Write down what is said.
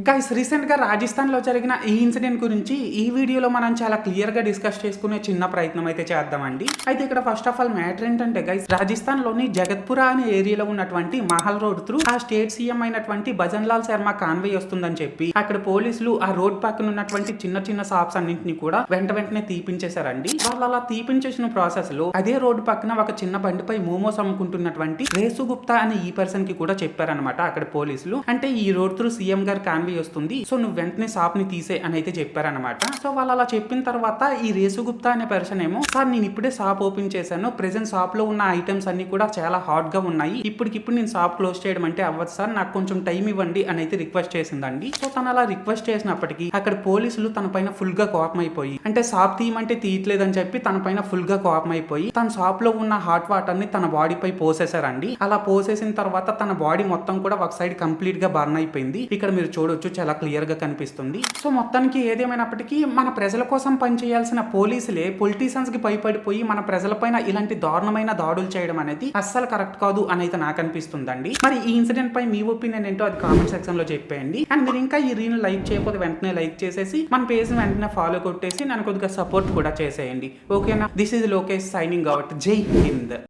Guys recent గా రాజస్థాన్ లో జరిగిన ఈ ఇన్సిడెంట్ గురించి ఈ వీడియోలో మనం చాలా క్లియర్ గా డిస్కస్ చేసుకునే చిన్న ప్రయత్నం అయితే చేద్దామండి. అయితే ఇక్కడ ఫస్ట్ ఆఫ్ ఆల్ మ్యాటర్ ఏంటంటే గైస్, రాజస్థాన్ లోని జగత్పురా అనే ఏరియాలో ఉన్నటువంటి మహల్ రోడ్ త్రూ ఆ స్టేట్ సీఎం అయినటువంటి భజన్ లాల్ శర్మ కాన్వే వస్తుందని చెప్పి అక్కడ పోలీసులు ఆ రోడ్ పక్కన ఉన్నటువంటి చిన్న చిన్న షాప్స్ అన్నింటినీ కూడా వెంటనే తీపించేశారండి. వాళ్ళు అలా తీపించేసిన ప్రాసెస్ లో అదే రోడ్డు పక్కన ఒక చిన్న బండిపై మోమోస్ అమ్ముకుంటున్నటువంటి రేసు గుప్తా అనే ఈ పర్సన్ కి కూడా చెప్పారనమాట అక్కడ పోలీసులు. అంటే ఈ రోడ్ త్రూ సీఎం గారు కాన్వే వస్తుంది, సో నువ్వు వెంటనే షాప్ ని తీసే అని అయితే చెప్పారనమాట. సో వాళ్ళు అలా చెప్పిన తర్వాత ఈ రేసు గుప్తా అనే పర్సన్ ఏమో, సార్ నేను ఇప్పుడే షాప్ ఓపెన్ చేశాను, ప్రెసెంట్ షాప్ లో ఉన్న ఐటమ్స్ అన్ని కూడా చాలా హాట్ గా ఉన్నాయి, ఇప్పటికిప్పుడు నేను షాప్ క్లోజ్ చేయడం అంటే అవ్వదు సార్, నాకు కొంచెం టైం ఇవ్వండి అని అయితే రిక్వెస్ట్ చేసిందండి. సో తను అలా రిక్వెస్ట్ చేసినప్పటికీ అక్కడ పోలీసులు తన పైన ఫుల్ గా కోపం అయిపోయి, అంటే షాప్ తీయమంటే తీయట్లేదని చెప్పి తన పైన ఫుల్ గా కోపం అయిపోయి తన షాప్ లో ఉన్న హాట్ వాటర్ ని తన బాడీపై పోసేశారండి. అలా పోసేసిన తర్వాత తన బాడీ మొత్తం కూడా ఒక సైడ్ కంప్లీట్ గా బర్న్ అయిపోయింది. ఇక్కడ మీరు చూడొచ్చు, చాలా క్లియర్ గా కనిపిస్తుంది. సో మొత్తానికి ఏదేమైనప్పటికీ మన ప్రజల కోసం పనిచేయాల్సిన పోలీసులే పొలిటీషియన్స్ కి భయపడిపోయి మన ప్రజల పైన ఇలాంటి దారుణమైన దాడులు చేయడం అనేది అస్సలు కరెక్ట్ కాదు అని అయితే నాకు అనిపిస్తుందండి. మరి ఈ ఇన్సిడెంట్ పై మీ ఒపీనియన్ ఏంటో అది కామెంట్ సెక్షన్ లో చెప్పేయండి. అండ్ మీరు ఇంకా ఈ రీల్ లైక్ చేయకపోతే వెంటనే లైక్ చేసేసి మన పేజ్ వెంటనే ఫాలో కొట్టేసి నన్ను కొద్దిగా సపోర్ట్ కూడా చేసేయండి. ఓకేనా? This is Lokesh signing out. జై హింద్.